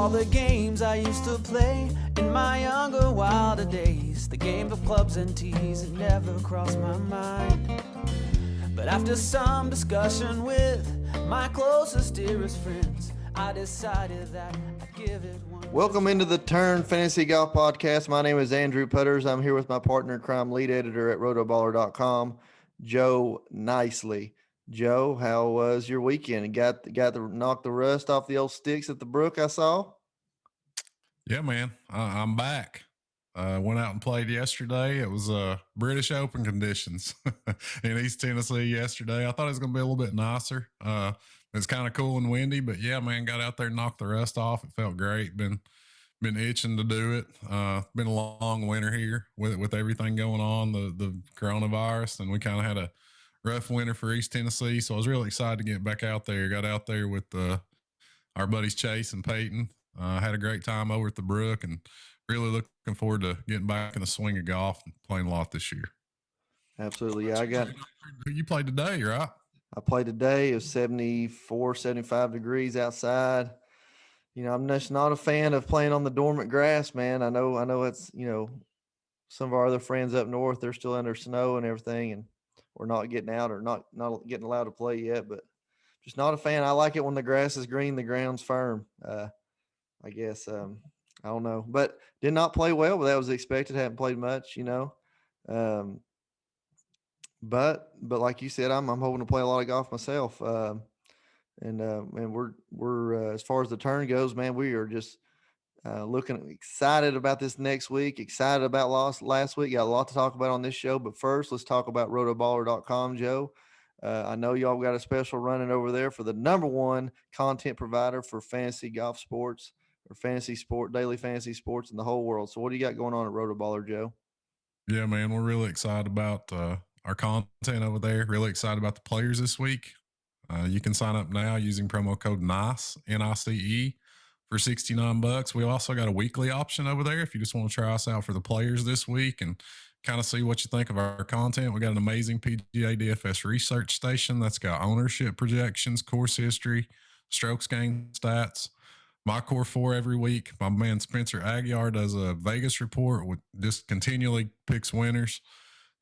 all the games I used to play in my younger, wilder days. The game of clubs and tees, it never crossed my mind. But after some discussion with my closest, dearest friends, I decided that I'd give it one. Welcome into the Turn Fantasy Golf Podcast. My name is Andrew Putters. I'm here with my partner in crime, lead editor at Rotoballer.com, Joe Nicely. Joe, how was your weekend? Got to knock the rust off the old sticks at the brook, I saw? Yeah, man. I'm back. Went out and played yesterday. It was British Open conditions in East Tennessee yesterday. I thought it was going to be a little bit nicer. It's kind of cool and windy, but yeah, man, got out there and knocked the rust off. It felt great. Been itching to do it. Been a long winter here with everything going on, the coronavirus, and we kind of had a rough winter for East Tennessee. So I was really excited to get back out there. Got out there with our buddies Chase and Peyton. Had a great time over at the brook and really looking forward to getting back in the swing of golf and playing a lot this year. Absolutely. Yeah, You played today, right? I played today. It was 74, 75 degrees outside. You know, I'm just not a fan of playing on the dormant grass, man. I know it's, some of our other friends up north, they're still under snow and everything, and we're not getting out or not getting allowed to play yet, but just not a fan. I like it when the grass is green, the ground's firm. I guess, I don't know, but did not play well, but that was expected. Haven't played much, but like you said, I'm hoping to play a lot of golf myself. And we're as far as the turn goes, man, we are just looking excited about this next week, excited about last week. Got a lot to talk about on this show, but first let's talk about rotoballer.com, Joe. I know y'all got a special running over there for the number one content provider for fantasy golf sports or daily fantasy sports in the whole world. So what do you got going on at Rotoballer, Joe? Yeah, man, we're really excited about our content over there. Really excited about the players this week. You can sign up now using promo code NICE, NICE, for $69. We also got a weekly option over there if you just want to try us out for the players this week and kind of see what you think of our content. We got an amazing PGA DFS research station that's got ownership projections, course history, strokes gained stats. My Core 4 every week. My man Spencer Aguiar does a Vegas report with just continually picks winners.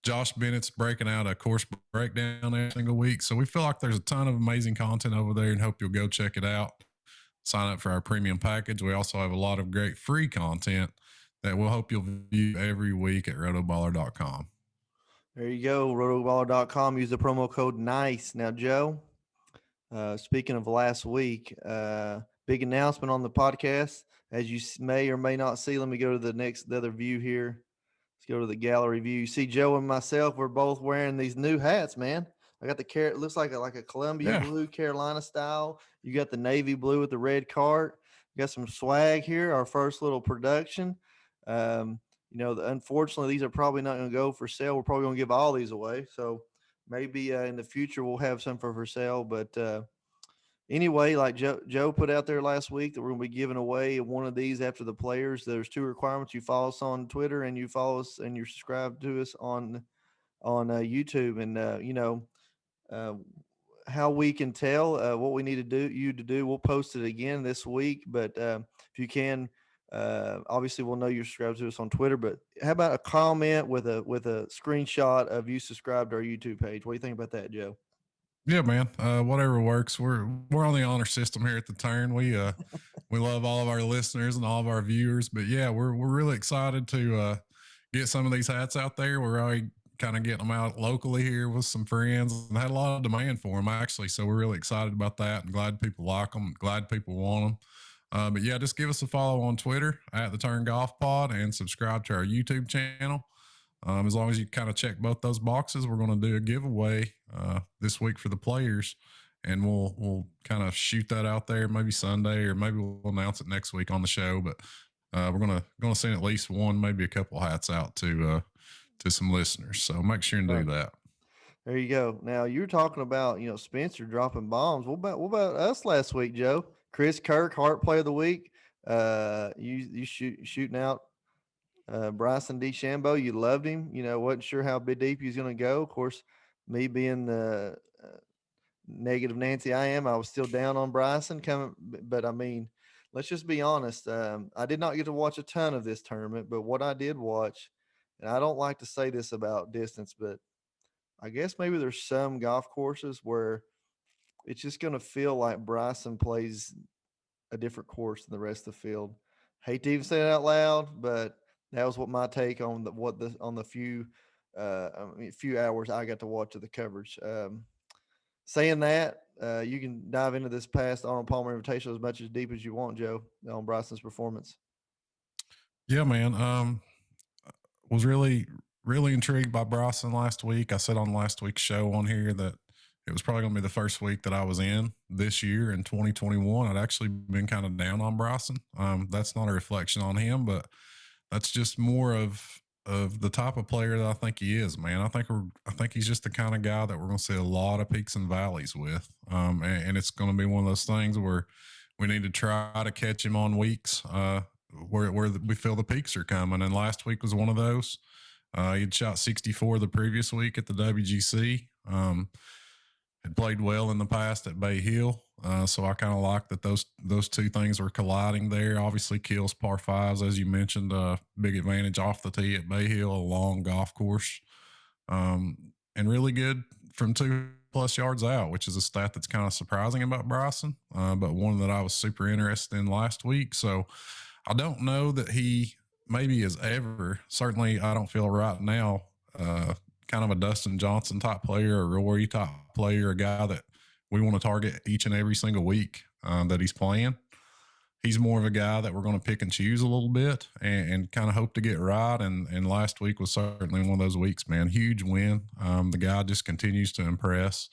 Josh Bennett's breaking out a course breakdown every single week. So we feel like there's a ton of amazing content over there and hope you'll go check it out. Sign up for our premium package. We also have a lot of great free content that we'll hope you'll view every week at rotoballer.com. There you go, rotoballer.com. Use the promo code NICE. Now, Joe, speaking of last week, big announcement on the podcast. As you may or may not see, let me go to the other view here. Let's go to the gallery view. You see Joe and myself, we're both wearing these new hats, man. I got it looks like a Columbia blue Carolina style. You got the navy blue with the red cart. You got some swag here, our first little production. Unfortunately, these are probably not going to go for sale. We're probably going to give all these away. So maybe in the future we'll have some for sale. But anyway, like Joe put out there last week that we're going to be giving away one of these after the players. There's two requirements. You follow us on Twitter and you follow us and you're subscribed to us on YouTube. And, how we can tell what we need you to do. We'll post it again this week, but if you can, obviously we'll know you're subscribed to us on Twitter, but how about a comment with a screenshot of you subscribed to our YouTube page? What do you think about that, Joe? Yeah, man. Whatever works. We're on the honor system here at the Turn. We love all of our listeners and all of our viewers, but yeah, we're really excited to get some of these hats out there. We're already kind of getting them out locally here with some friends and had a lot of demand for them actually. So we're really excited about that and glad people like them, glad people want them. But yeah, just give us a follow on Twitter at the Turn Golf Pod and subscribe to our YouTube channel. As long as you kind of check both those boxes, we're going to do a giveaway this week for the players, and we'll kind of shoot that out there maybe Sunday, or maybe we'll announce it next week on the show. But we're gonna send at least one, maybe a couple hats out to some listeners. So make sure and do that. There you go. Now you're talking about Spencer dropping bombs. What about us last week, Joe? Chris Kirk, Hart Play of the Week. You shooting out Bryson DeChambeau. You loved him. Wasn't sure how big deep he was going to go. Of course, me being the negative Nancy I am, I was still down on Bryson coming. But I mean, let's just be honest. I did not get to watch a ton of this tournament, but what I did watch, and I don't like to say this about distance, but I guess maybe there's some golf courses where it's just going to feel like Bryson plays a different course than the rest of the field. Hate to even say it out loud, but that was what my take on the few few hours I got to watch of the coverage. Saying that, you can dive into this past Arnold Palmer Invitational as much as deep as you want, Joe, on Bryson's performance. Yeah, man. Was really intrigued by Bryson last week. I said on last week's show on here that it was probably going to be the first week that I was in this year in 2021. I'd actually been kind of down on Bryson. That's not a reflection on him, but that's just more of the type of player that I think he is, man. I think he's just the kind of guy that we're going to see a lot of peaks and valleys with. And it's going to be one of those things where we need to try to catch him on weeks where we feel the peaks are coming. And last week was one of those. He'd shot 64 the previous week at the WGC. Had played well in the past at Bay Hill. So I kind of like that those two things were colliding there. Obviously, kills par fives, as you mentioned, big advantage off the tee at Bay Hill, a long golf course, and really good from 2+ yards out, which is a stat that's kind of surprising about Bryson, but one that I was super interested in last week. So I don't know that he maybe is ever, certainly I don't feel right now, kind of a Dustin Johnson type player, a Rory type player, a guy that we want to target each and every single week that he's playing. He's more of a guy that we're going to pick and choose a little bit and kind of hope to get right. And last week was certainly one of those weeks, man. Huge win. The guy just continues to impress.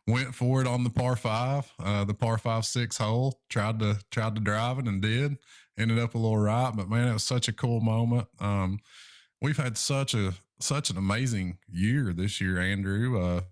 Went for it on the par 5, the par 5-6 hole. Tried to drive it and did. Ended up a little right, but man, it was such a cool moment. We've had such an amazing year this year, Andrew.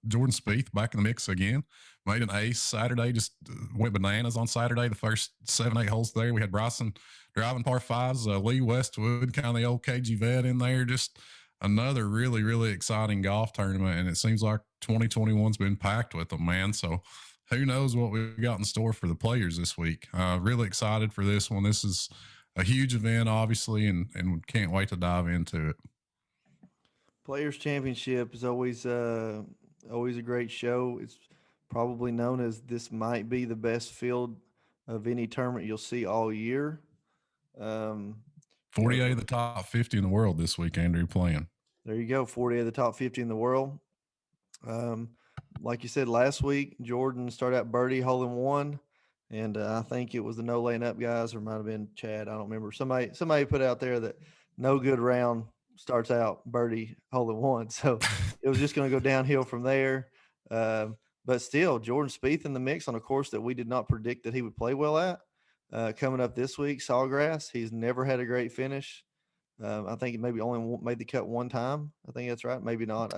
Jordan Spieth back in the mix again. Made an ace Saturday, just went bananas on Saturday. The first 7-8 holes there. We had Bryson driving par 5s, Lee Westwood, kind of the old KG vet in there. Just another really, really exciting golf tournament. And it seems like 2021's been packed with them, man. So who knows what we got in store for the players this week. Really excited for this one. This is a huge event, obviously, and can't wait to dive into it. Players Championship is always a great show. It's probably known as this might be the best field of any tournament you'll see all year. 48 of the top 50 in the world this week, Andrew, playing. There you go, 40 of the top 50 in the world. Like you said last week, Jordan started out birdie hole in one, and I think it was the no laying up guys, or might have been Chad. I don't remember. Somebody put out there that no good round starts out birdie hole in one, so it was just going to go downhill from there. But still, Jordan Spieth in the mix on a course that we did not predict that he would play well at. Coming up this week, Sawgrass. He's never had a great finish. I think he maybe only made the cut one time. I think that's right. Maybe not.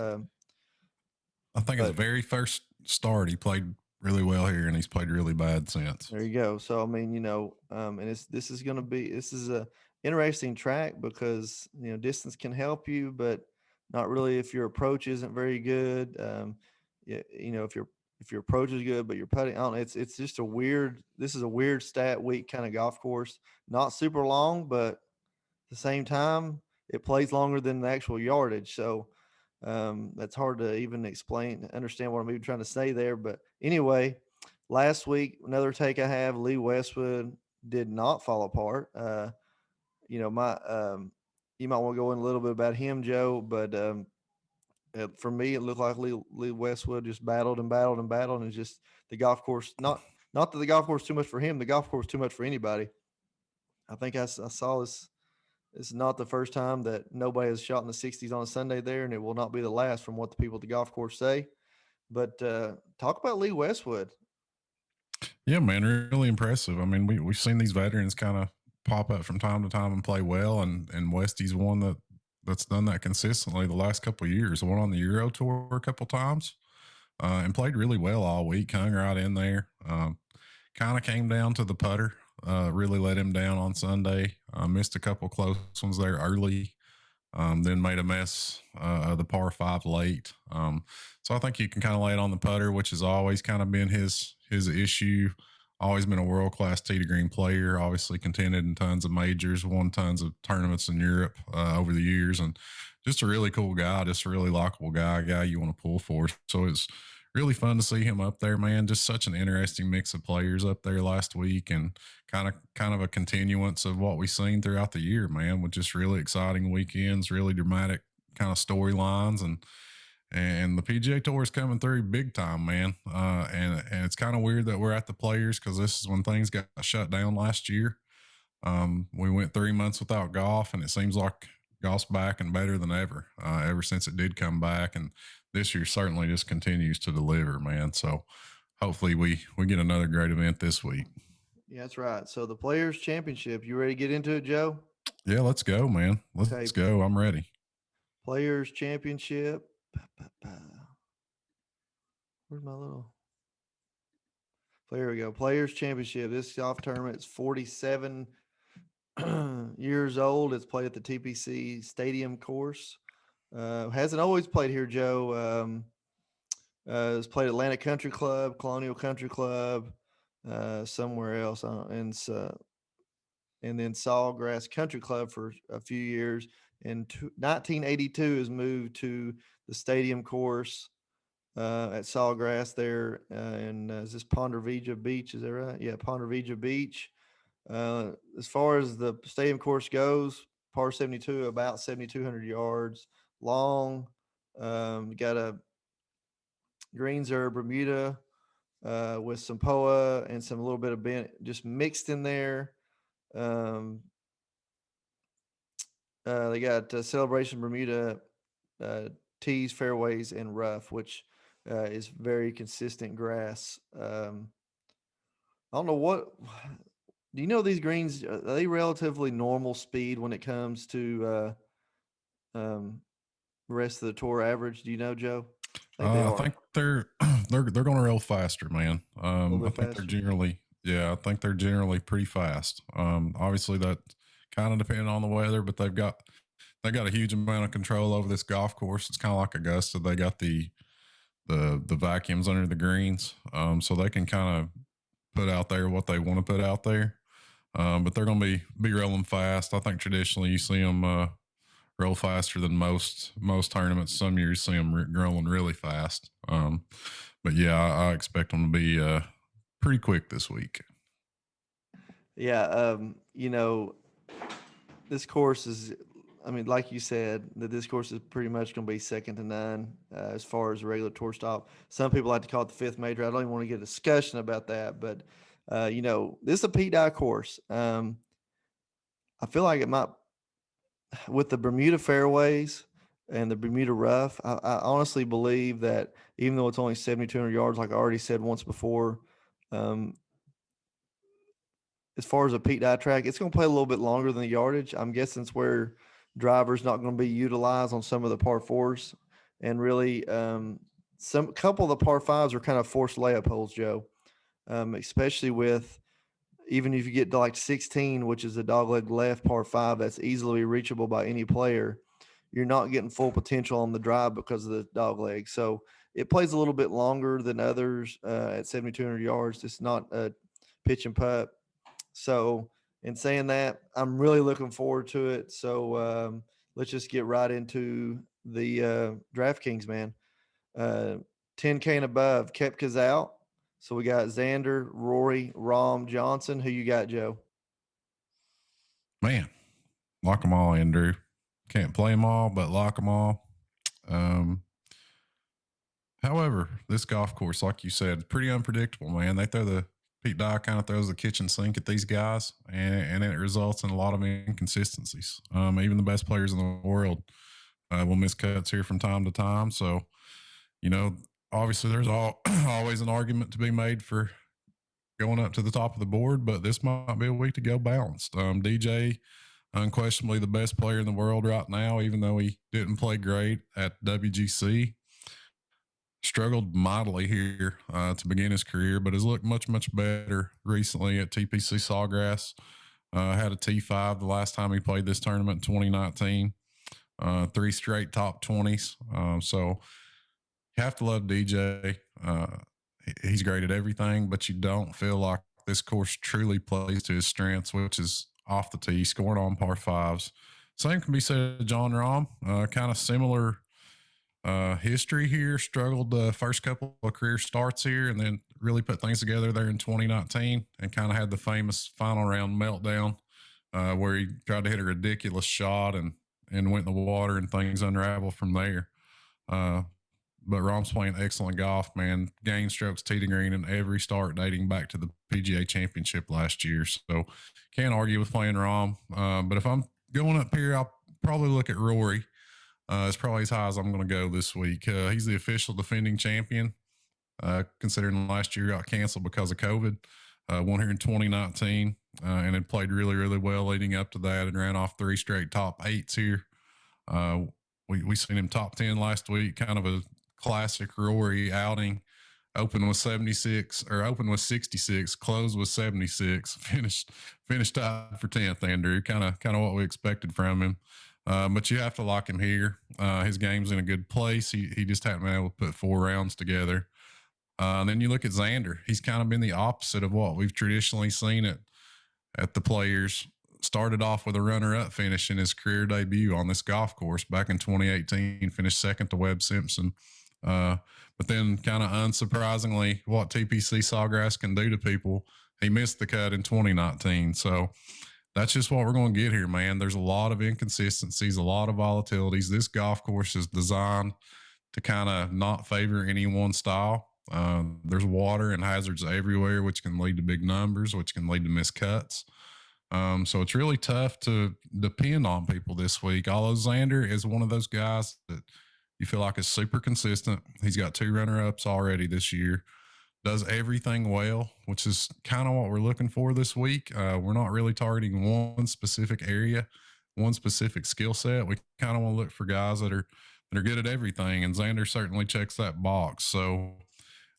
I think his very first start, he played really well here, and he's played really bad since. There you go. So I mean, and this is a interesting track because distance can help you, but not really if your approach isn't very good. If your approach is good, but your putting, I don't know, it's just this is a weird stat week kind of golf course. Not super long, but at the same time, it plays longer than the actual yardage. So that's hard to even understand what I'm even trying to say there. But anyway, last week, another take I have, Lee Westwood did not fall apart. You might want to go in a little bit about him, Joe, but for me, it looked like Lee Westwood just battled and battled and battled, and just the golf course, not that the golf course too much for him, the golf course too much for anybody. I think I saw this. It's not the first time that nobody has shot in the 60s on a Sunday there, and it will not be the last from what the people at the golf course say. But talk about Lee Westwood. Yeah, man, really impressive. I mean, we've seen these veterans kind of pop up from time to time and play well, and Westy's one that's done that consistently the last couple of years. Went on the Euro Tour a couple times and played really well all week, hung right in there. Kind of came down to the putter. Really let him down on Sunday. Missed a couple close ones there early. then made a mess of the par 5 late. So I think you can kind of lay it on the putter, which has always kind of been his issue. Always been a world-class tee to green player, obviously contended in tons of majors, won tons of tournaments in Europe over the years, and just a really cool guy, just a really likable guy you want to pull for. So it's really fun to see him up there, man. Just such an interesting mix of players up there last week, and kind of a continuance of what we've seen throughout the year, man, with just really exciting weekends, really dramatic kind of storylines, and the PGA Tour is coming through big time, man. And it's kind of weird that we're at the Players, because this is when things got shut down last year. We went 3 months without golf, and it seems like golf's back and better than ever since it did come back. And this year certainly just continues to deliver, man. So hopefully we get another great event this week. Yeah, that's right. So the Players Championship, you ready to get into it, Joe? Yeah, let's go, man. Let's go. I'm ready. Players Championship. Where's my little? There we go. Players Championship. This golf tournament is 47 years old. It's played at the TPC Stadium Course. Hasn't always played here, Joe. It's played at Atlantic Country Club, Colonial Country Club, somewhere else, and then Sawgrass Country Club for a few years. In 1982, has moved to the Stadium Course at Sawgrass there, and is this Ponte Vedra Beach? Is that right? Yeah, Ponte Vedra Beach. As far as the Stadium Course goes, par 72, about 7,200 yards long. Got a greens are Bermuda with some POA and some little bit of bent just mixed in there. They got Celebration Bermuda tees, fairways, and rough, which is very consistent grass. I don't know what. Do you know these greens? Are they relatively normal speed when it comes to the rest of the tour average? Do you know, Joe? I think they're going real faster, man. I think faster? they're generally, I think they're generally pretty fast. Obviously that kind of depending on the weather, but they got a huge amount of control over this golf course. It's kind of like Augusta. They got the vacuums under the greens, so they can kind of put out there what they want to put out there. But they're going to be rolling fast. I think traditionally you see them roll faster than most tournaments. Some years you see them rolling really fast. But yeah, I expect them to be pretty quick this week. Yeah, this course is, I mean, like you said, that this course is pretty much going to be second to none as far as a regular tour stop. Some people like to call it the fifth major. I don't even want to get a discussion about that, but this is a Pete Dye course. I feel like it might, with the Bermuda fairways and the Bermuda rough, I honestly believe that even though it's only 7,200 yards, like I already said once before, as far as a Pete Dye track, it's going to play a little bit longer than the yardage. I'm guessing it's where drivers not going to be utilized on some of the par fours, and really some couple of the par fives are kind of forced layup holes, Joe. Especially with, even if you get to like 16, which is a dogleg left par five, that's easily reachable by any player, you're not getting full potential on the drive because of the dogleg. So it plays a little bit longer than others at 7,200 yards. It's not a pitch and putt. So in saying that, I'm really looking forward to it. So let's just get right into the DraftKings, man. 10K and above. Koepka's out. So we got Xander, Rory, Rahm, Johnson. Who you got, Joe? Man, lock them all in, Drew. Can't play them all, but lock them all. However, this golf course, like you said, pretty unpredictable, man. They throw Pete Dye kind of throws the kitchen sink at these guys, and it results in a lot of inconsistencies. Even the best players in the world will miss cuts here from time to time. So, obviously there's always an argument to be made for going up to the top of the board, but this might be a week to go balanced. DJ, unquestionably the best player in the world right now, even though he didn't play great at WGC. Struggled mightily here to begin his career, but has looked much, much better recently at TPC Sawgrass. Had a T5 the last time he played this tournament in 2019. 3 straight top 20s. So you have to love DJ. He's great at everything, but you don't feel like this course truly plays to his strengths, which is off the tee, scoring on par fives. Same can be said of John Rahm. Kind of similar history here. Struggled the first couple of career starts here, and then really put things together there in 2019, and kind of had the famous final round meltdown where he tried to hit a ridiculous shot and went in the water, and things unraveled from there. But Rahm's playing excellent golf, man. Gain strokes, tee to green in every start dating back to the PGA Championship last year. So can't argue with playing Rahm. But if I'm going up here, I'll probably look at Rory. It's probably as high as I'm going to go this week. He's the official defending champion, considering last year got canceled because of COVID. Won here in 2019 and had played really, really well leading up to that, and ran off 3 straight top 8s here. We seen him top 10 last week, kind of a classic Rory outing. Open with 76, or open with 66, closed with 76, finished tied for 10th, Andrew. Kind of what we expected from him. But you have to lock him here. His game's in a good place. He just hadn't been able to put 4 rounds together. And then you look at Xander. He's kind of been the opposite of what we've traditionally seen at the Players. Started off with a runner-up finish in his career debut on this golf course back in 2018. Finished second to Webb Simpson. But then kind of unsurprisingly, what TPC Sawgrass can do to people, he missed the cut in 2019. So that's just what we're going to get here, man. There's a lot of inconsistencies, a lot of volatilities. This golf course is designed to kind of not favor any one style. There's water and hazards everywhere, which can lead to big numbers, which can lead to missed cuts. So it's really tough to depend on people this week. Although Xander is one of those guys that you feel like is super consistent. He's got 2 runner-ups already this year. Does everything well, which is kind of what we're looking for this week. We're not really targeting one specific area, one specific skill set. We kind of want to look for guys that are good at everything, and Xander certainly checks that box. So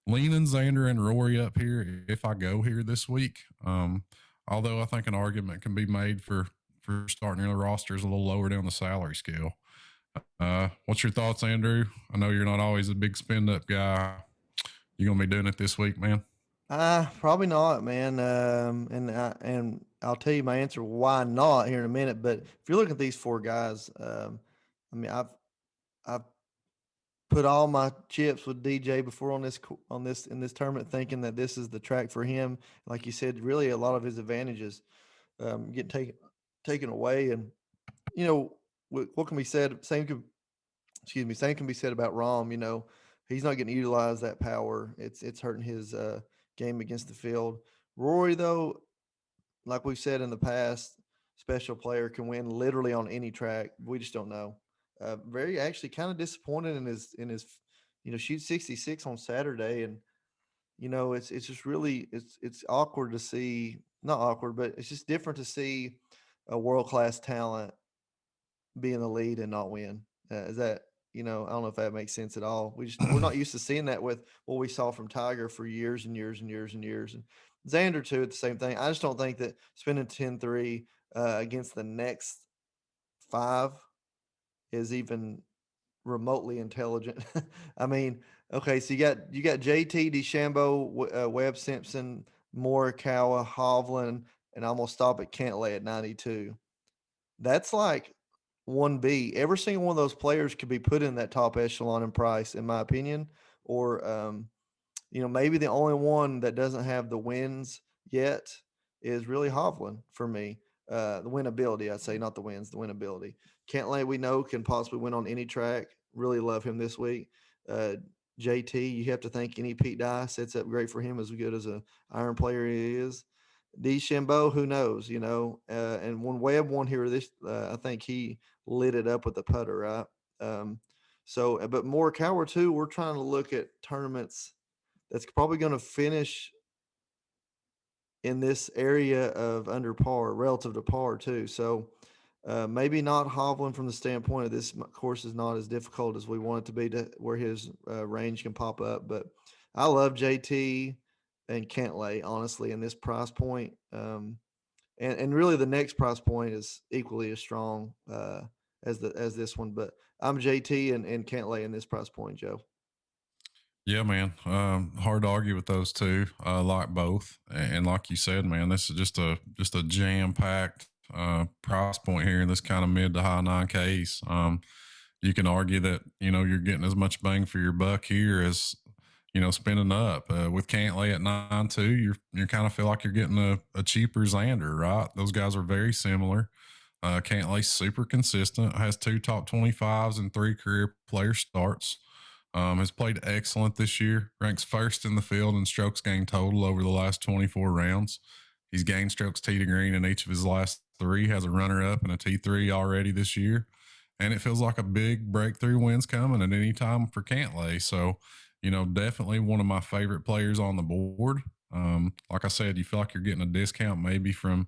leaning Xander and Rory up here if I go here this week. Although I think an argument can be made for starting your rosters a little lower down the salary scale. What's your thoughts, Andrew? I know you're not always a big spend up guy. You gonna be doing it this week, man? Probably not, man. And I'll tell you my answer why not here in a minute. But if you're looking at these 4 guys, I mean, I've put all my chips with DJ before in this tournament, thinking that this is the track for him. Like you said, really a lot of his advantages get taken away, and you know what can be said. Same can be said about Rahm. You know, he's not getting utilized that power. It's hurting his game against the field. Rory, though, like we've said in the past, special player, can win literally on any track. We just don't know. Very actually kind of disappointed in his shoot 66 on Saturday, and it's just really it's awkward to see, not awkward, but it's just different to see a world-class talent be in the lead and not win. Is that, I don't know if that makes sense at all. We're not used to seeing that with what we saw from Tiger for years and years and years and years. And Xander too, at the same thing. I just don't think that spending 10-3 against the next 5 is even remotely intelligent. I mean, okay, so you got JT, DeChambeau, Webb Simpson, Morikawa, Hovland, and I'm gonna stop at Cantlay at 92. That's like 1B. Every single one of those players could be put in that top echelon in price, in my opinion. Or maybe the only one that doesn't have the wins yet is really Hovland for me. The winnability, I'd say, not the wins, the winnability. Cantlay, we know, can possibly win on any track. Really love him this week. JT, you have to think any Pete Dye sets up great for him, as good as a iron player he is. DeChambeau, who knows, and when Webb won here, I think he lit it up with the putter, right? But Morikawa too, we're trying to look at tournaments that's probably going to finish in this area of under par, relative to par too. So maybe not Hovland from the standpoint of this course is not as difficult as we want it to be, to where his range can pop up. But I love JT and Cantlay, honestly, in this price point. And really the next price point is equally as strong. as this one. But I'm JT and can't lay in this price point, Joe. Yeah, man. Hard to argue with those two. Like both, and like you said, man, this is just a jam packed price point here in this kind of mid to high 9Ks. You can argue that you're getting as much bang for your buck here as spending up with Cantlay at 9.2. You kind of feel like you're getting a cheaper Xander, right? Those guys are very similar. Cantlay's super consistent, has 2 top 25s and 3 career player starts. Has played excellent this year, ranks first in the field in strokes gained total over the last 24 rounds. He's gained strokes tee to green in each of his last 3, has a runner up and a T3 already this year. And it feels like a big breakthrough win's coming at any time for Cantlay. So, definitely one of my favorite players on the board. Like I said, you feel like you're getting a discount maybe from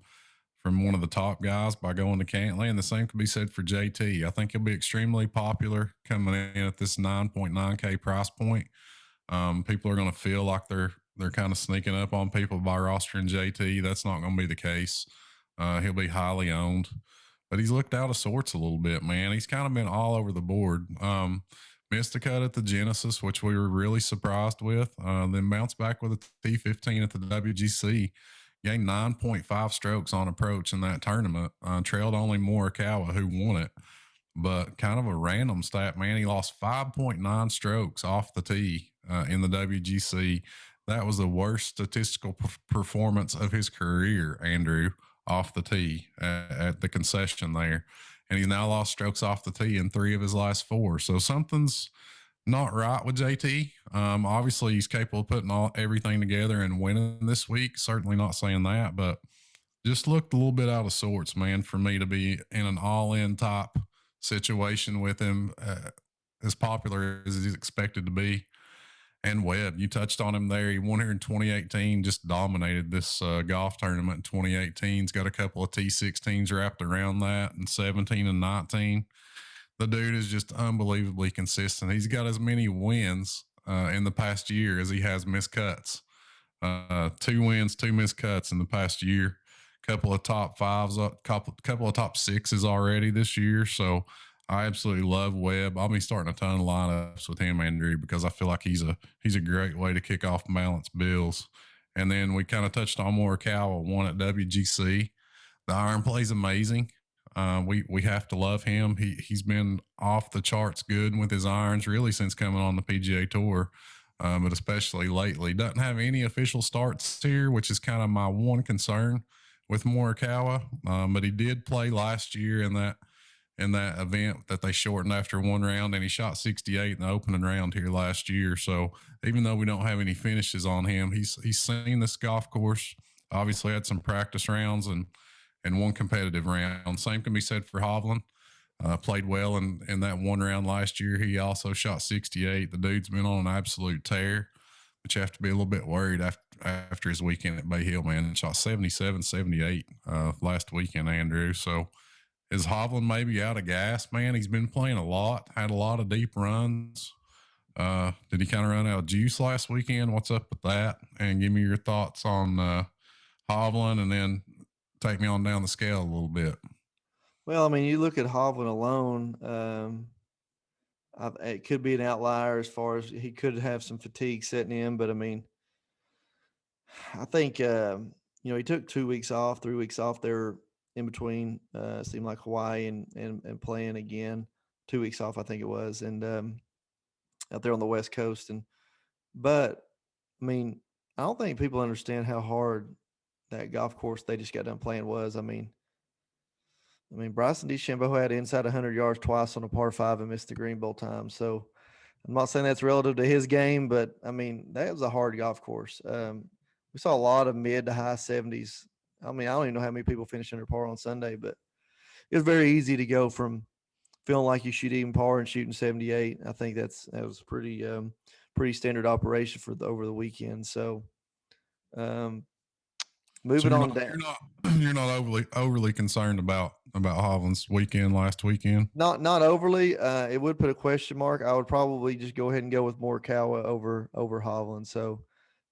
one of the top guys by going to Cantlay, and the same can be said for JT. I think he'll be extremely popular coming in at this 9.9K price point. People are going to feel like they're kind of sneaking up on people by rostering JT. That's not going to be the case. He'll be highly owned, but he's looked out of sorts a little bit, man. He's kind of been all over the board. Missed a cut at the Genesis, which we were really surprised with. Then bounced back with a T15 at the WGC. Gained 9.5 strokes on approach in that tournament. Trailed only Morikawa, who won it. But kind of a random stat, man. He lost 5.9 strokes off the tee in the WGC. That was the worst statistical performance of his career, Andrew, off the tee at the concession there. And he's now lost strokes off the tee in 3 of his last 4. So something's not right with JT. Obviously, he's capable of putting everything together and winning this week. Certainly not saying that, but just looked a little bit out of sorts, man, for me to be in an all-in top situation with him, as popular as he's expected to be. And Webb, you touched on him there. He won here in 2018, just dominated this golf tournament in 2018. He's got a couple of T16s wrapped around that, and 17 and 19. The dude is just unbelievably consistent. He's got as many wins in the past year as he has missed cuts. 2 wins, 2 missed cuts in the past year. Couple of top 5s, couple of top 6s already this year. So I absolutely love Webb. I'll be starting a ton of lineups with him, Andrew, because I feel like he's a great way to kick off balanced bills. And then we kind of touched on Morikawa, won at WGC. The iron play's amazing. We have to love him. He's been off the charts good with his irons really since coming on the PGA Tour, but especially lately. Doesn't have any official starts here, which is kind of my one concern with Morikawa. But he did play last year in that event that they shortened after 1 round, and he shot 68 in the opening round here last year. So even though we don't have any finishes on him, he's seen this golf course. Obviously had some practice rounds and 1 competitive round. Same can be said for Hovland. Played well in that 1 round last year. He also shot 68. The dude's been on an absolute tear, but you have to be a little bit worried after his weekend at Bay Hill, man. Shot 77, 78 last weekend, Andrew. So is Hovland maybe out of gas, man? He's been playing a lot, had a lot of deep runs. Did he kind of run out of juice last weekend? What's up with that? And give me your thoughts on Hovland, and then take me on down the scale a little bit. Well, I mean, you look at Hovland alone, it could be an outlier as far as he could have some fatigue setting in, but I mean, I think, he took 2 weeks off, 3 weeks off there in between, seemed like Hawaii and playing again, 2 weeks off, I think it was. And, out there on the West Coast. But I mean, I don't think people understand how hard that golf course they just got done playing was. I mean, Bryson DeChambeau had inside 100 yards twice on a par 5 and missed the green both times. So I'm not saying that's relative to his game, but I mean, that was a hard golf course. We saw a lot of mid to high 70s. I mean, I don't even know how many people finished under par on Sunday, but it was very easy to go from feeling like you shoot even par and shooting 78. I think that was pretty standard operation over the weekend. So, moving on down. You're not overly concerned about Hovland's last weekend. Not overly. It would put a question mark. I would probably just go ahead and go with Morikawa over Hovland. So,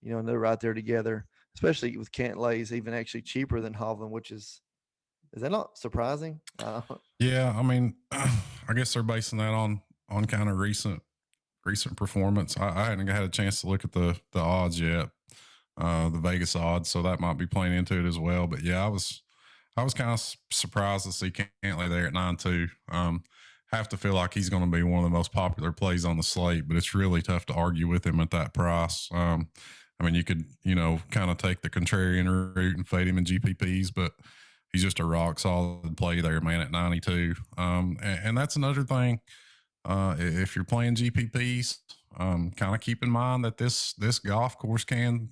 they're right there together, especially with Cantlay's even actually cheaper than Hovland, which is Is that not surprising? Yeah, I mean, I guess they're basing that on kind of recent performance. I hadn't had a chance to look at the odds yet, the Vegas odds, so that might be playing into it as well. But yeah, I was kind of surprised to see Cantlay there at 9-2. Have to feel like he's going to be one of the most popular plays on the slate, but it's really tough to argue with him at that price. I mean, you could, kind of take the contrarian route and fade him in GPPs, but he's just a rock solid play there, man, at 92. And that's another thing. If you're playing GPPs, kind of keep in mind that this golf course can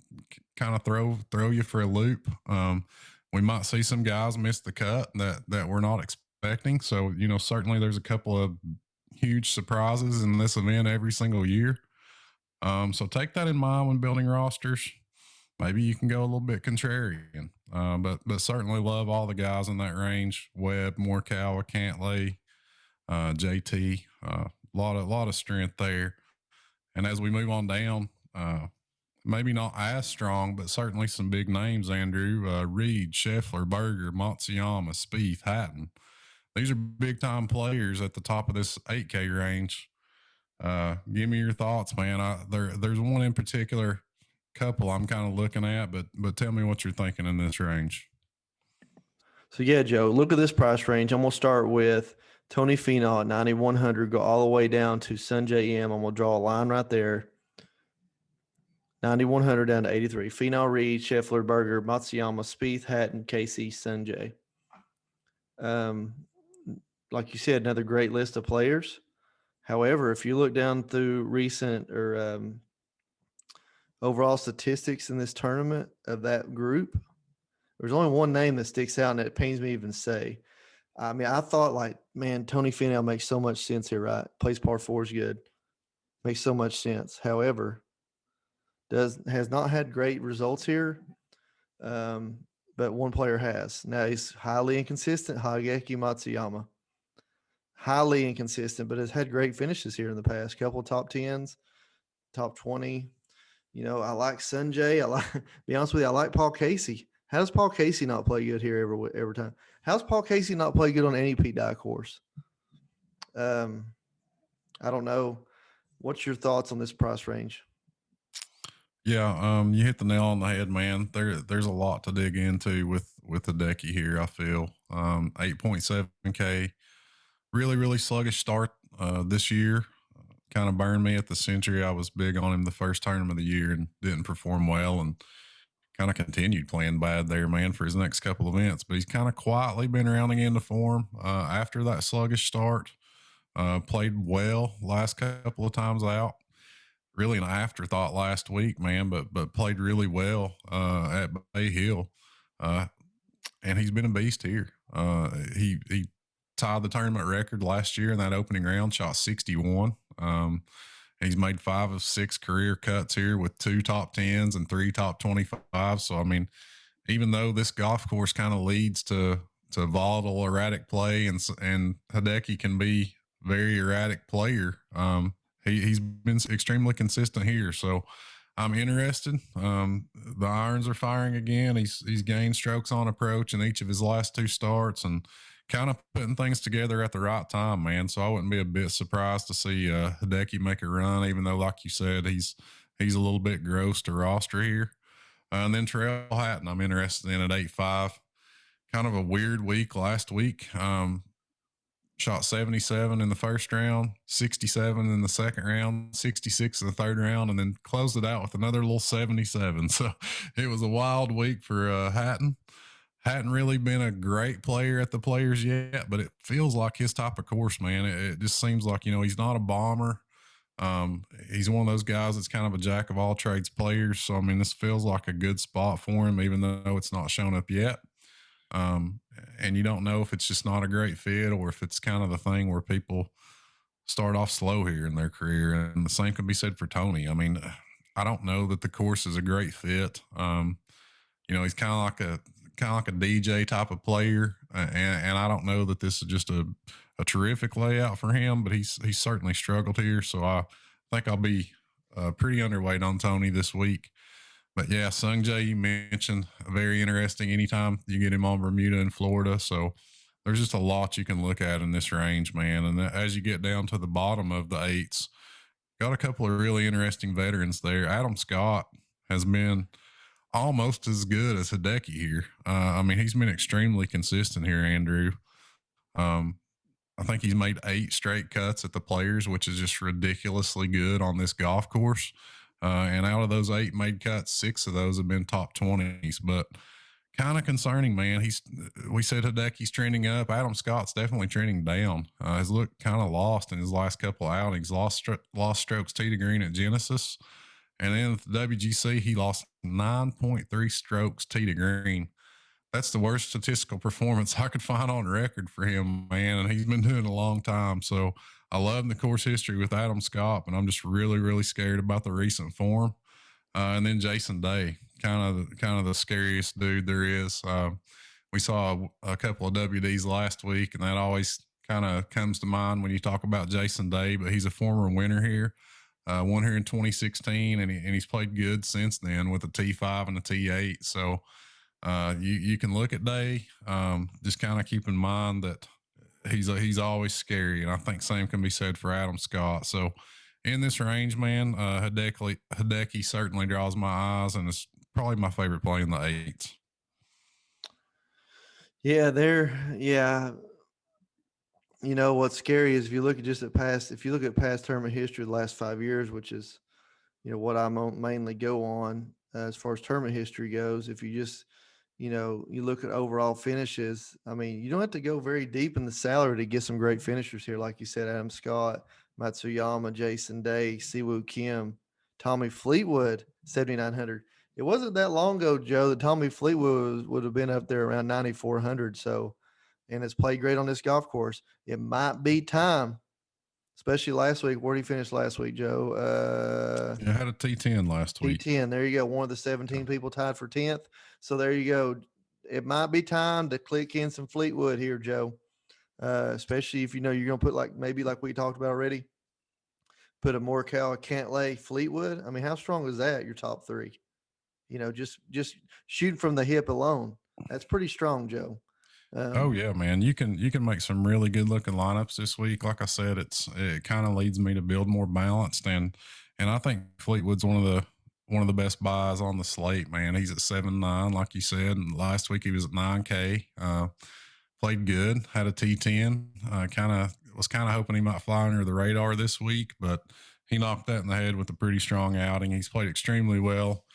kind of throw you for a loop. We might see some guys miss the cut that we're not expecting. So, certainly there's a couple of huge surprises in this event every single year. So take that in mind when building rosters. Maybe you can go a little bit contrarian, but certainly love all the guys in that range. Webb, Morikawa, Cantlay, JT, lot of strength there. And as we move on down, maybe not as strong, but certainly some big names, Andrew. Reed, Scheffler, Berger, Matsuyama, Spieth, Hatton. These are big time players at the top of this 8K range. Give me your thoughts, man. There's one in particular couple I'm kind of looking at, but tell me what you're thinking in this range. So yeah, Joe, look at this price range. I'm gonna start with Tony Finau at 9,100, go all the way down to Sungjae Im. I'm gonna draw a line right there. 9,100 down to 83. Finau, Reed, Scheffler, Berger, Matsuyama, Spieth, Hatton, Casey, Sungjae. Like you said, another great list of players. However, if you look down through recent or overall statistics in this tournament of that group, there's only one name that sticks out, and it pains me to even say. I mean, I thought Tony Finau makes so much sense here, right? Plays par four is good. Makes so much sense. However, has not had great results here, but one player has. Now, he's highly inconsistent, Hideki Matsuyama. Highly inconsistent, but has had great finishes here in the past. Couple of top 10s, top 20. I like Sungjae. Be honest with you, I like Paul Casey. How does Paul Casey not play good here every time? How's Paul Casey not play good on any PGA course? I don't know. What's your thoughts on this price range? Yeah, you hit the nail on the head, man. There's a lot to dig into with Hideki here, I feel. 8.7K. Really, really sluggish start this year. Kind of burned me at the Century. I was big on him the first tournament of the year and didn't perform well, and kind of continued playing bad there, man, for his next couple of events. But he's kind of quietly been rounding into form after that sluggish start. Played well last couple of times out. Really an afterthought last week, man, but played really well at Bay Hill. And he's been a beast here. He tied the tournament record last year in that opening round, shot 61. He's made 5 of 6 career cuts here with 2 top 10s and 3 top 25s. So, I mean, even though this golf course kind of leads to volatile, erratic play, and Hideki can be very erratic player, he's been extremely consistent here. So I'm interested. The irons are firing again. He's gained strokes on approach in each of his last 2 starts and kind of putting things together at the right time, man. So I wouldn't be a bit surprised to see Hideki make a run, even though, like you said, he's a little bit gross to roster here. And then Terrell Hatton, I'm interested in at 8.5. Kind of a weird week last week. Shot 77 in the first round, 67 in the second round, 66 in the third round, and then closed it out with another little 77. So it was a wild week for Hatton. Hadn't really been a great player at the Players yet, but it feels like his type of course, man. It just seems like, he's not a bomber. He's one of those guys that's kind of a jack of all trades players. So, I mean, this feels like a good spot for him, even though it's not shown up yet. And you don't know if it's just not a great fit or if it's kind of the thing where people start off slow here in their career. And the same can be said for Tony. I mean, I don't know that the course is a great fit. He's kind of like a DJ type of player. And I don't know that this is just a terrific layout for him, but he's certainly struggled here. So I think I'll be pretty underweight on Tony this week. But yeah, Sung Jae, you mentioned, very interesting anytime you get him on Bermuda and Florida. So there's just a lot you can look at in this range, man. And as you get down to the bottom of the eights, got a couple of really interesting veterans there. Adam Scott has been almost as good as Hideki here. I mean, he's been extremely consistent here, Andrew. Um, I think he's made 8 straight cuts at the Players, which is just ridiculously good on this golf course. And out of those 8 made cuts, 6 of those have been top 20s. But kind of concerning, man. We said Hideki's trending up. Adam Scott's definitely trending down. Has looked kind of lost in his last couple of outings. Lost strokes tee to green at Genesis, and then at the WGC he lost 9.3 strokes tee to green. That's the worst statistical performance I could find on record for him, man. And he's been doing it a long time. So I love the course history with Adam Scott, but I'm just really, really scared about the recent form. And then Jason Day, kind of the scariest dude there is. We saw a couple of WDs last week, and that always kind of comes to mind when you talk about Jason Day. But he's a former winner here, won here in 2016, and he's played good since then with a T5 and a T8. So you can look at Day, just kind of keep in mind that he's always scary, and I think same can be said for Adam Scott. So in this range, man, Hideki certainly draws my eyes, and it's probably my favorite play in the 8s. Yeah. You know, what's scary is if you look at past tournament history the last 5 years, which is, you know, what I mainly go on as far as tournament history goes. If you just, you know, you look at overall finishes, I mean, you don't have to go very deep in the salary to get some great finishers here. Like you said, Adam Scott, Matsuyama, Jason Day, Siwoo Kim, Tommy Fleetwood, 7,900. It wasn't that long ago, Joe, that Tommy Fleetwood would have been up there around 9,400. So, and has played great on this golf course. It might be time, especially last week. Where did he finish last week, Joe? Yeah, I had a T10 last week. T10. There you go. One of the 17 people tied for 10th. So there you go. It might be time to click in some Fleetwood here, Joe. Especially if you know you're going to put maybe like we talked about already, put a Morikawa, Cantlay, Fleetwood. I mean, how strong is that? Your top 3? You know, just shooting from the hip alone. That's pretty strong, Joe. Oh yeah, man. You can make some really good looking lineups this week. Like I said, it kind of leads me to build more balanced, and I think Fleetwood's one of the best buys on the slate, man. He's at 7.9, like you said, and last week he was at 9K. Played good, had a T10. Was kind of hoping he might fly under the radar this week, but he knocked that in the head with a pretty strong outing. He's played extremely well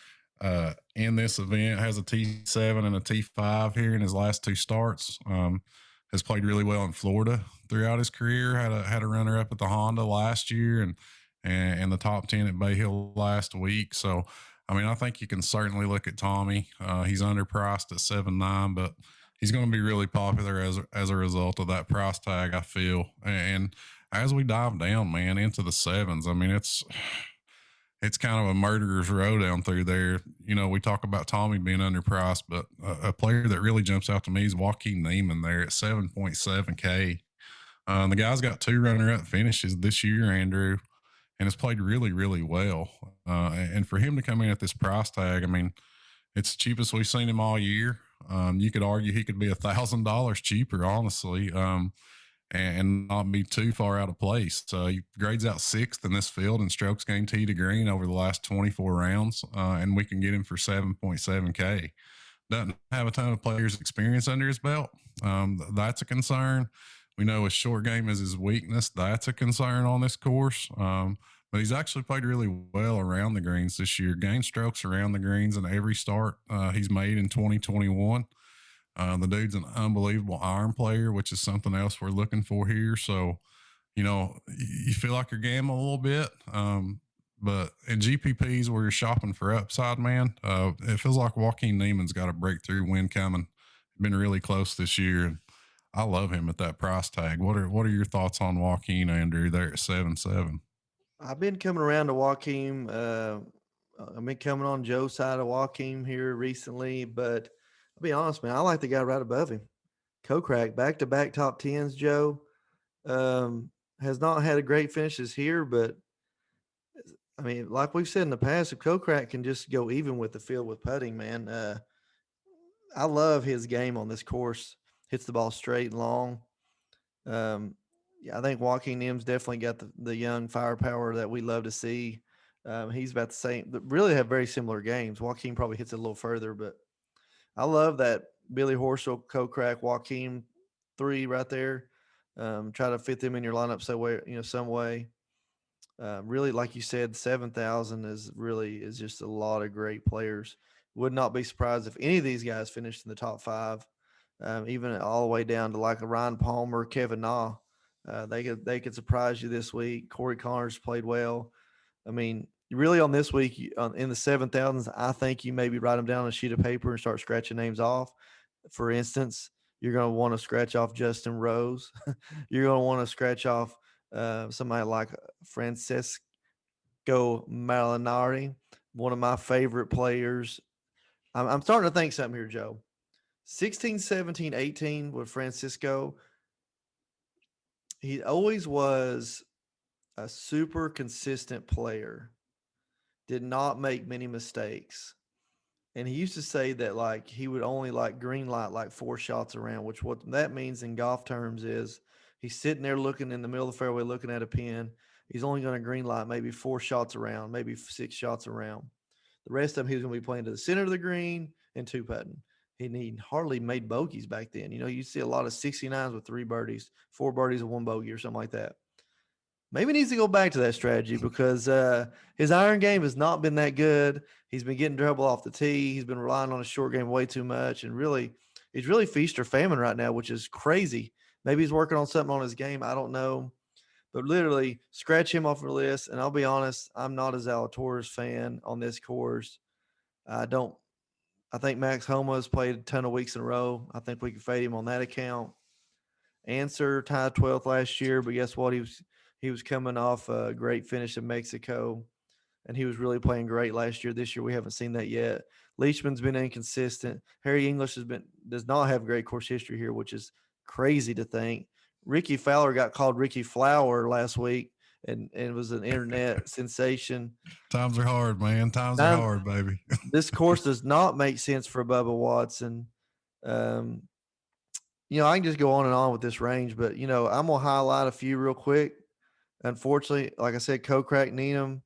in this event, has a T7 and a T5 here in his last 2 starts. Has played really well in Florida throughout his career. Had a runner up at the Honda last year and the top 10 at Bay Hill last week. So, I mean, I think you can certainly look at Tommy. He's underpriced at 7.9, but he's going to be really popular as a result of that price tag, I feel. And as we dive down, man, into the 7s, I mean, it's kind of a murderer's row down through there. You know, we talk about Tommy being underpriced, but a player that really jumps out to me is Joaquin Neiman there at 7.7K. The guy's got 2 runner-up finishes this year, Andrew, and has played really, really well. And for him to come in at this price tag, I mean, it's the cheapest we've seen him all year. You could argue he could be $1,000 cheaper, honestly, and not be too far out of place. He grades out 6th in this field in strokes gained tee to green over the last 24 rounds, and we can get him for 7.7K. Doesn't have a ton of players' experience under his belt. That's a concern. We know his short game is his weakness. That's a concern on this course. But he's actually played really well around the greens this year. Gained strokes around the greens in every start he's made in 2021. The dude's an unbelievable iron player, which is something else we're looking for here. So, you know, you feel like you're gambling a little bit. But in GPPs where you're shopping for upside, man, it feels like Joaquin Neiman's got a breakthrough win coming. Been really close this year. And I love him at that price tag. What are your thoughts on Joaquin, Andrew, there at 7.7? I've been coming around to Joaquin. I've been coming on Joe's side of Joaquin here recently, but I'll be honest, man, I like the guy right above him. Kokrak, back-to-back top 10s, Joe. Has not had a great finishes here, but I mean, like we've said in the past, if Kokrak can just go even with the field with putting, man, I love his game on this course. Hits the ball straight and long. Yeah, I think Joaquin Neiman's definitely got the young firepower that we love to see. He's about the same. Really have very similar games. Joaquin probably hits it a little further, but I love that Billy Horschel, Kokrak, Joaquin three right there. Try to fit them in your lineup some way. Really, like you said, 7,000 is just a lot of great players. Would not be surprised if any of these guys finished in the top five, even all the way down to like a Ryan Palmer, Kevin Na. They could surprise you this week. Corey Connors played well. I mean, really on this week in the 7,000s, I think you maybe write them down on a sheet of paper and start scratching names off. For instance, you're going to want to scratch off Justin Rose. You're going to want to scratch off somebody like Francesco Malinari, one of my favorite players. I'm starting to think something here, Joe. 16, 17, 18 with Francisco. He always was a super consistent player, did not make many mistakes. And he used to say that like he would only like green light like 4 shots around, which what that means in golf terms is he's sitting there looking in the middle of the fairway, looking at a pin. He's only going to green light maybe 4 shots around, maybe 6 shots around. The rest of them, he was going to be playing to the center of the green and 2 putting. He hardly made bogeys back then. You know, you see a lot of 69s with 3 birdies, 4 birdies and 1 bogey or something like that. Maybe needs to go back to that strategy because his iron game has not been that good. He's been getting trouble off the tee. He's been relying on a short game way too much, and really, he's really feast or famine right now, which is crazy. Maybe he's working on something on his game. I don't know, but literally scratch him off the list. And I'll be honest, I'm not a Zalatoris fan on this course. I don't. I think Max Homa has played a ton of weeks in a row. I think we can fade him on that account. Answer tied 12th last year, but guess what? He was coming off a great finish in Mexico, and he was really playing great last year. This year, we haven't seen that yet. Leishman's been inconsistent. Harry English does not have great course history here, which is crazy to think. Ricky Fowler got called Ricky Flower last week, and it was an internet sensation. Times are hard, man. Times are hard, baby. This course does not make sense for Bubba Watson. You know, I can just go on and on with this range, but, you know, I'm going to highlight a few real quick. Unfortunately, like I said, Kokrak, Neenum,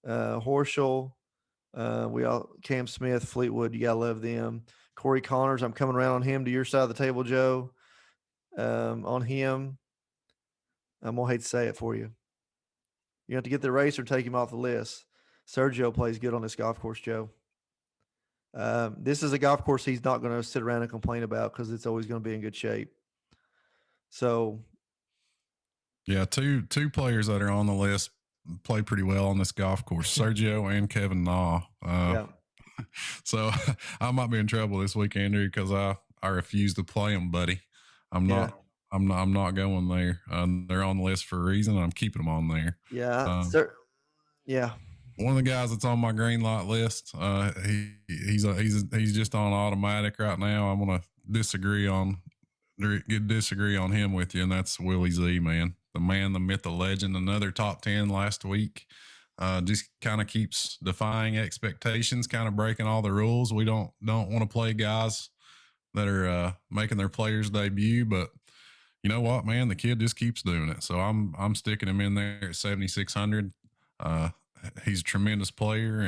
Horschel, Cam Smith, Fleetwood, you got to love them. Corey Connors, I'm coming around on him to your side of the table, Joe. On him, I'm going to hate to say it for you. You have to get the race or take him off the list. Sergio plays good on this golf course, Joe. This is a golf course he's not going to sit around and complain about because it's always going to be in good shape. So, yeah, two players that are on the list play pretty well on this golf course, Sergio and Kevin Na. yeah. So I might be in trouble this week, Andrew, because I refuse to play them, buddy. I'm not going there. They're on the list for a reason, and I'm keeping them on there. Yeah, yeah. One of the guys that's on my green light list, he's just on automatic right now. I'm gonna disagree on him with you, and that's Willie Z, man. The man, the myth, the legend. Another top 10 last week. Just kind of keeps defying expectations, kind of breaking all the rules. We don't want to play guys that are making their players debut, but you know what, man, the kid just keeps doing it. So I'm sticking him in there at 7,600. He's a tremendous player,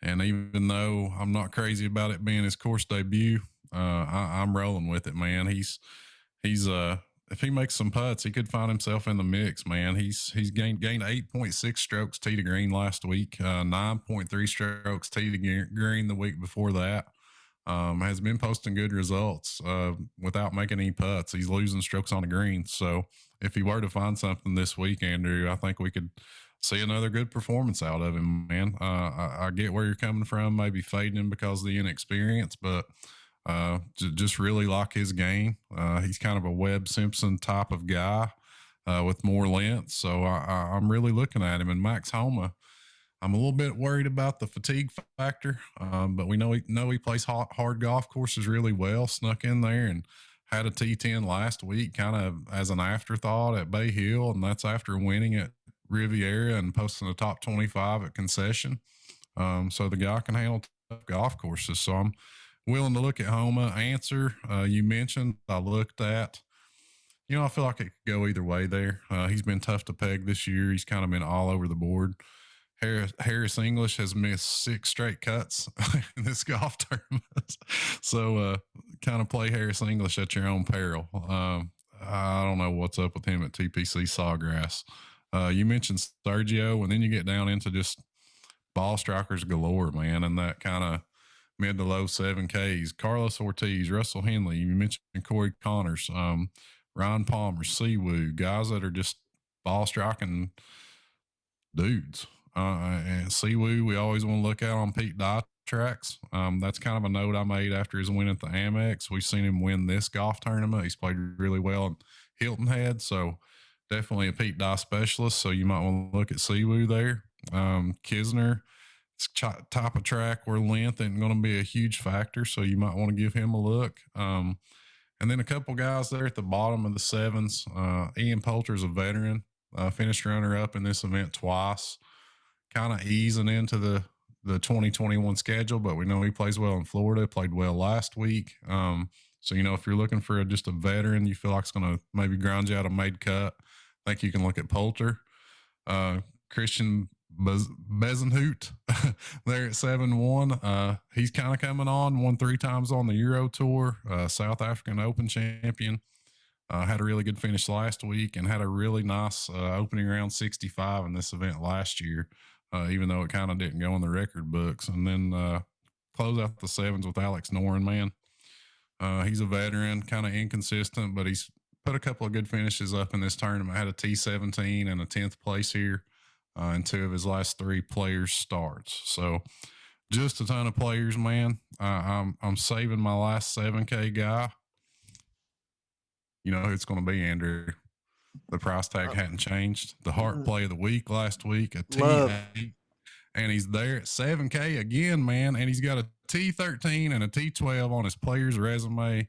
and even though I'm not crazy about it being his course debut, I'm rolling with it, man. He's if he makes some putts, he could find himself in the mix, man. He's gained 8.6 strokes tee to green last week, 9.3 strokes tee to green the week before that. Has been posting good results without making any putts. He's losing strokes on the green. So if he were to find something this week, Andrew, I think we could see another good performance out of him, man. I get where you're coming from, maybe fading him because of the inexperience, but just really like his game. He's kind of a Webb Simpson type of guy with more length. So I'm really looking at him. And Max Homa, I'm a little bit worried about the fatigue factor, but we know he plays hard golf courses really well. Snuck in there and had a T10 last week, kind of as an afterthought at Bay Hill, and that's after winning it Riviera and posting the top 25 at concession. So the guy can handle tough golf courses. So I'm willing to look at Homa. Answer, you mentioned, I looked at. I feel like it could go either way there. He's been tough to peg this year. He's kind of been all over the board. Harris English has missed 6 straight cuts in this golf tournament. So kind of play Harris English at your own peril. I don't know what's up with him at TPC Sawgrass. You mentioned Sergio, and then you get down into just ball strikers galore, man, and that kind of mid to low 7Ks. Carlos Ortiz, Russell Henley, you mentioned Corey Connors, Ryan Palmer, Siwoo, guys that are just ball striking dudes. And Siwoo, we always want to look at on Pete Dye tracks. That's kind of a note I made after his win at the Amex. We've seen him win this golf tournament. He's played really well in Hilton Head, so definitely a Pete Dye specialist. So you might want to look at Siwoo there. Kisner, it's type of track where length ain't going to be a huge factor, so you might want to give him a look. And then a couple guys there at the bottom of the sevens. Ian Poulter's a veteran, finished runner-up in this event twice, kind of easing into the 2021 schedule, but we know he plays well in Florida, played well last week. So, if you're looking for just a veteran, you feel like it's going to maybe ground you out a made cut, I think you can look at Poulter. Christian Bezenhout there at 7-1. He's kind of coming on, won 3 times on the Euro Tour, South African Open champion. Had a really good finish last week and had a really nice opening round 65 in this event last year, even though it kind of didn't go in the record books. And then close out the sevens with Alex Norren, man. He's a veteran, kind of inconsistent, but he's put a couple of good finishes up in this tournament. Had a T17 and a 10th place here. In 2 of his last 3 players starts. So just a ton of players, man. I'm saving my last 7K guy. You know who it's going to be, Andrew. The price tag hadn't changed. The Hart play of the week last week, a T8, and he's there at 7K again, man. And he's got a T13 and a T12 on his player's resume.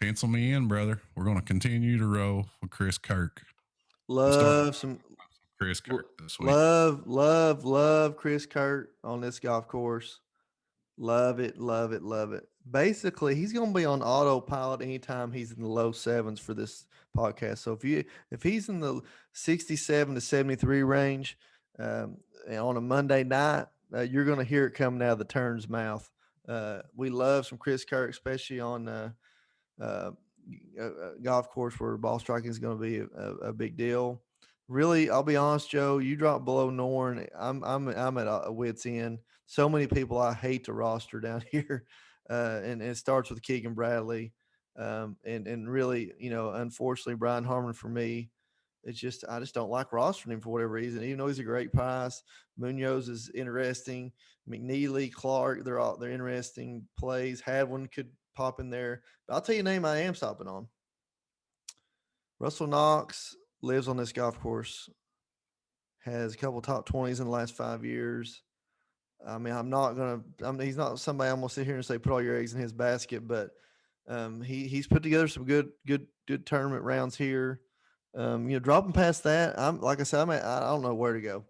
Pencil me in, brother. We're going to continue to roll with Chris Kirk. Love Chris Kirk this week. Love Chris Kirk on this golf course. Love it. Basically, he's going to be on autopilot anytime he's in the low 7s for this podcast. So if he's in the 67 to 73 range on a Monday night, you're going to hear it coming out of the turn's mouth. We love some Chris Kirk, especially on a golf course where ball striking is going to be a big deal. Really, I'll be honest, Joe, you drop below Norren. I'm at a wit's end. So many people I hate to roster down here. And it starts with Keegan Bradley. And really, unfortunately, Brian Harmon for me, I just don't like rostering him for whatever reason. Even though he's a great price, Munoz is interesting. McNeely, Clark, they're interesting plays. Hadwin could pop in there. But I'll tell you a name I am stopping on. Russell Knox lives on this golf course, has a couple top 20s in the last 5 years. I mean, he's not somebody I'm going to sit here and say, put all your eggs in his basket, but he's put together some good tournament rounds here. Dropping past that, I don't know where to go,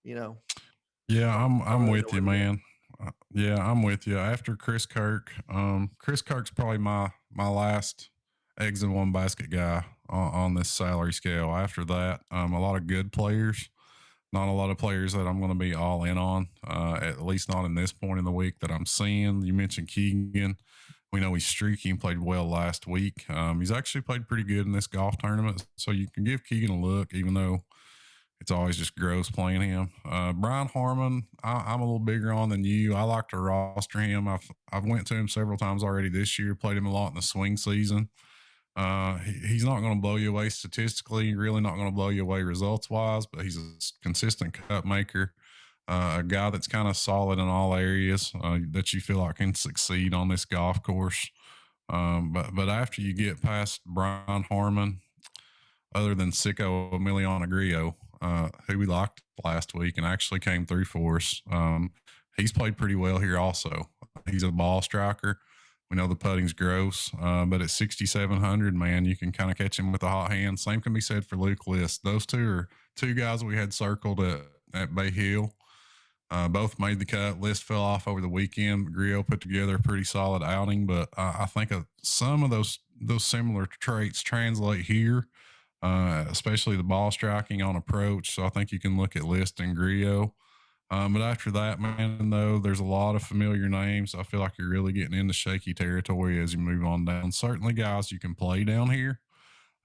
Yeah, I'm with you, man. Yeah, I'm with you. After Chris Kirk, Chris Kirk's probably my last eggs in one basket guy on this salary scale. After that, a lot of good players, not a lot of players that I'm going to be all in on, at least not in this point in the week that I'm seeing. You mentioned Keegan. We know he's streaky and played well last week. He's actually played pretty good in this golf tournament, so you can give Keegan a look, even though it's always just gross playing him. Brian Harmon, I'm a little bigger on than you. I like to roster him. I've went to him several times already this year, played him a lot in the swing season. He's not going to blow you away statistically, really not going to blow you away results-wise, but he's a consistent cut maker, a guy that's kind of solid in all areas that you feel like can succeed on this golf course. But after you get past Brian Harmon, other than Sicko Emiliano Grillo, who we liked last week and actually came through for us, he's played pretty well here also. He's a ball striker. We know the putting's gross, but at 6,700, man, you can kind of catch him with a hot hand. Same can be said for Luke List. Those two are two guys we had circled at Bay Hill. Both made the cut. List fell off over the weekend. Griot put together a pretty solid outing, but I think some of those similar traits translate here, especially the ball striking on approach. So I think you can look at List and Griot. But after that, man, though, there's a lot of familiar names. I feel like you're really getting into shaky territory as you move on down. Certainly, guys you can play down here.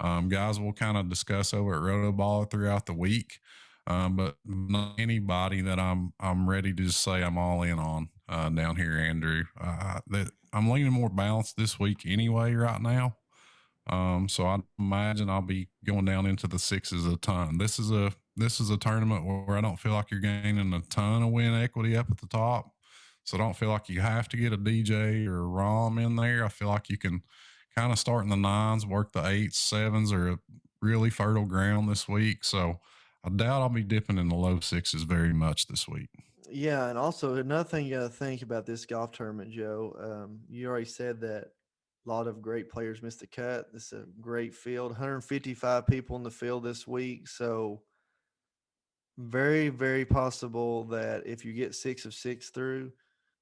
Guys we'll kind of discuss over at Rotoballer throughout the week. But not anybody that I'm ready to just say I'm all in on down here, Andrew. That I'm leaning more balanced this week anyway right now. So I imagine I'll be going down into the sixes a ton. This is a tournament where I don't feel like you're gaining a ton of win equity up at the top. So I don't feel like you have to get a DJ or a ROM in there. I feel like you can kind of start in the nines, work the eights, sevens, or a really fertile ground this week. So I doubt I'll be dipping in the low sixes very much this week. Yeah, and also another thing you got to think about this golf tournament, Joe. You already said that a lot of great players missed the cut. This is a great field, 155 people in the field this week. So very, very possible that if you get 6 of 6 through,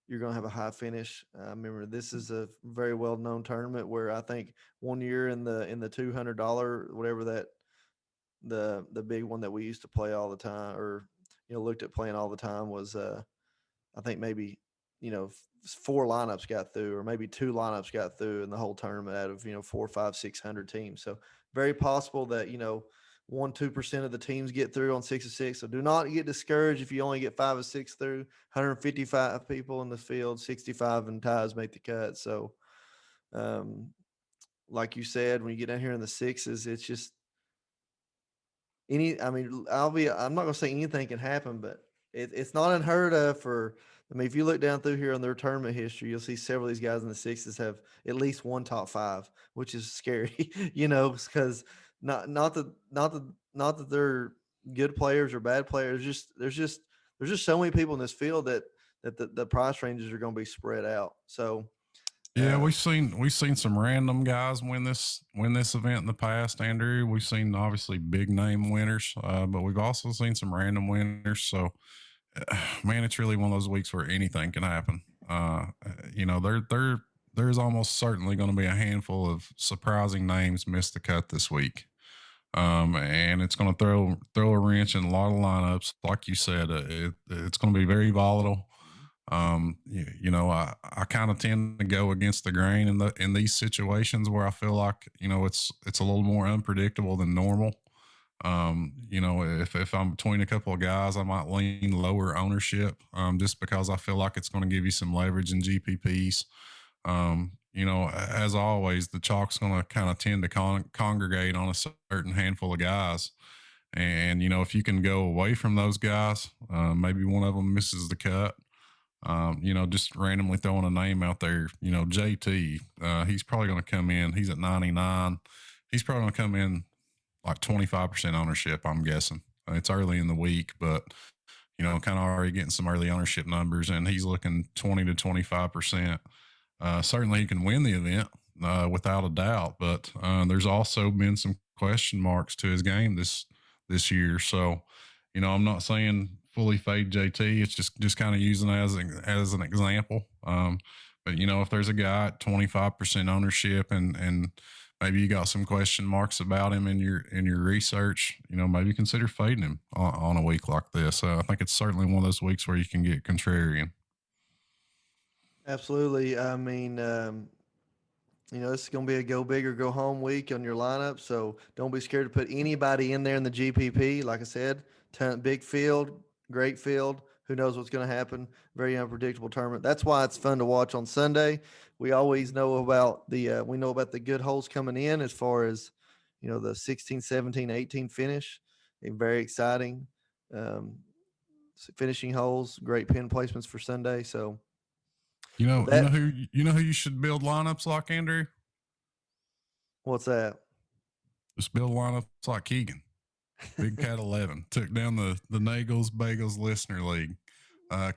you're going to have a high finish. Remember, this is a very well-known tournament where I think one year in the $200, whatever that the big one that we used to play all the time, or looked at playing all the time, was I think maybe 4 lineups got through, or maybe 2 lineups got through in the whole tournament out of 4, 5, 600 teams. So very possible that 1-2% of the teams get through on 6 of 6. So do not get discouraged if you only get 5 of 6 through. 155 people in the field, 65 and ties make the cut. So like you said, when you get down here in the sixes, it's just I'm not going to say anything can happen, but it's not unheard of if you look down through here on their tournament history, you'll see several of these guys in the sixes have at least one top 5, which is scary, because not that they're good players or bad players. There's just so many people in this field that the price ranges are going to be spread out. So yeah, we've seen some random guys win this event in the past, Andrew. We've seen obviously big name winners, but we've also seen some random winners. So, man, it's really one of those weeks where anything can happen. There's almost certainly going to be a handful of surprising names miss the cut this week. And it's going to throw a wrench in a lot of lineups. Like you said, it's going to be very volatile. I kind of tend to go against the grain in these situations where I feel like it's a little more unpredictable than normal. If I'm between a couple of guys, I might lean lower ownership, just because I feel like it's going to give you some leverage in GPPs. As always, the chalk's going to kind of tend to congregate on a certain handful of guys. And, if you can go away from those guys, maybe one of them misses the cut. Just randomly throwing a name out there, JT, he's probably going to come in. He's at 99. He's probably going to come in like 25% ownership, I'm guessing. It's early in the week, but, kind of already getting some early ownership numbers, and he's looking 20 to 25%. Certainly he can win the event without a doubt, but there's also been some question marks to his game this year. So, I'm not saying fully fade JT. It's just kind of using it as an example. But if there's a guy at 25% ownership and maybe you got some question marks about him in your research, maybe consider fading him on a week like this. I think it's certainly one of those weeks where you can get contrarian. Absolutely. This is going to be a go big or go home week on your lineup. So don't be scared to put anybody in there in the GPP. Like I said, big field, great field. Who knows what's going to happen? Very unpredictable tournament. That's why it's fun to watch on Sunday. We always know about the good holes coming in as far as, the 16, 17, 18 finish. Very exciting finishing holes, great pin placements for Sunday. So, you know who you should build lineups like, Andrew? What's that? Just build lineups like Keegan. Big Cat 11 took down the Nagels Bagels Listener League.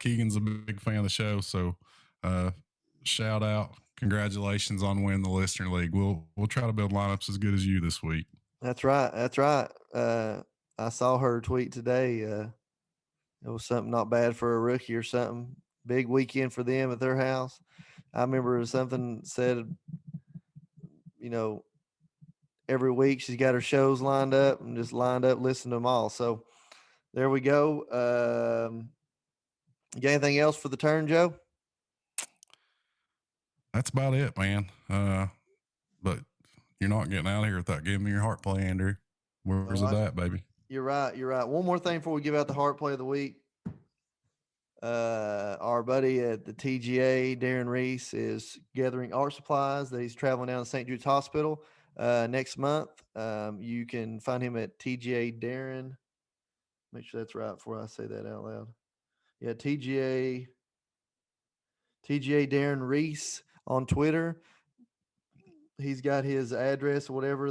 Keegan's a big fan of the show, so shout out congratulations on winning the Listener League. We'll try to build lineups as good as you this week. That's right. That's right. I saw her tweet today. It was something not bad for a rookie or something. Big weekend for them at their house. I remember something said, every week she's got her shows lined up and just lined up, listen to them all. So there we go. You got anything else for the turn, Joe? That's about it, man. But you're not getting out of here without giving me your heart play, Andrew. Where's it at, baby? You're right. One more thing before we give out the heart play of the week. Our buddy at the TGA, Darren Reese, is gathering art supplies that he's traveling down to St. Jude's Hospital next month. You can find him at TGA Darren. Make sure that's right before I say that out loud. Yeah, TGA Darren Reese on Twitter. He's got his address or whatever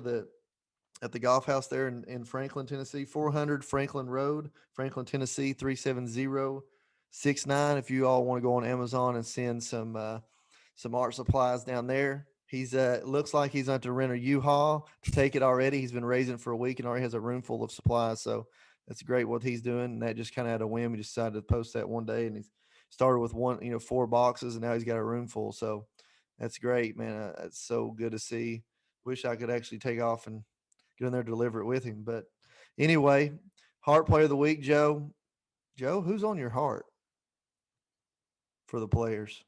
at the golf house there in Franklin, Tennessee, 400 Franklin Road, Franklin, Tennessee, 37069. If you all want to go on Amazon and send some art supplies down there. He's looks like he's going to rent a U-Haul to take it already. He's been raising for a week and already has a room full of supplies. So that's great what he's doing. And that just kind of had a whim. He decided to post that one day, and he's started with 4 boxes, and now he's got a room full. So that's great, man. It's so good to see. Wish I could actually take off and get in there to deliver it with him. But anyway, heart player of the week, Joe. Joe, who's on your heart for the players?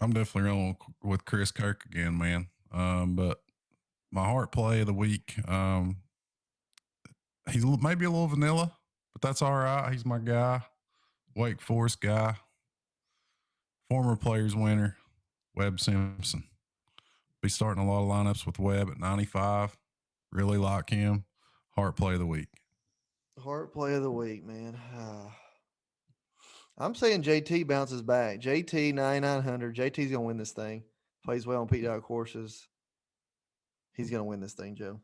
I'm definitely rolling with Chris Kirk again, man. But my heart play of the week, he's maybe a little vanilla, but that's all right. He's my guy, Wake Forest guy, former Players winner, Webb Simpson. Be starting a lot of lineups with Webb at 95. Really like him. Heart play of the week. Heart play of the week, man. I'm saying JT bounces back. JT 9,900. JT's gonna win this thing. Plays well on PGA courses. He's gonna win this thing, Joe.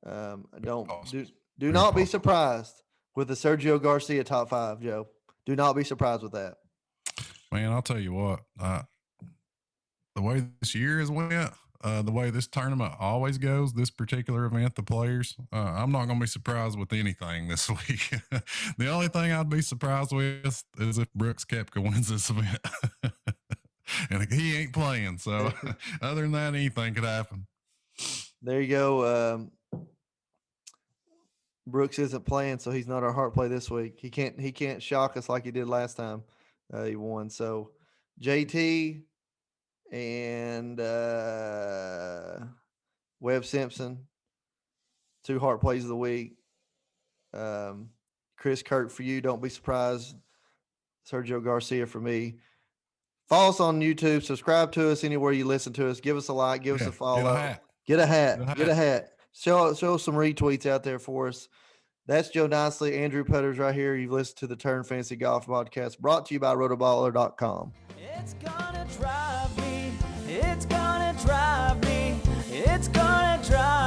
Do not be surprised with the Sergio Garcia top 5, Joe. Do not be surprised with that. Man, I'll tell you what. The way this year has went, the way this tournament always goes, this particular event, the Players, I'm not going to be surprised with anything this week. The only thing I'd be surprised with is if Brooks Koepka wins this event. And he ain't playing. So other than that, anything could happen. There you go. Brooks isn't playing, so he's not our heart play this week. He can't shock us like he did last time he won. So JT and Webb Simpson, 2 heart plays of the week. Chris Kirk for you. Don't be surprised. Sergio Garcia for me. Follow us on YouTube. Subscribe to us anywhere you listen to us. Give us a like. Give us a follow. Get a hat. Show some retweets out there for us. That's Joe Nicely, Andrew Putters right here. You've listened to the Turn Fantasy Golf Podcast, brought to you by Rotoballer.com. It's gonna drive me. It's gonna drive me. It's gonna drive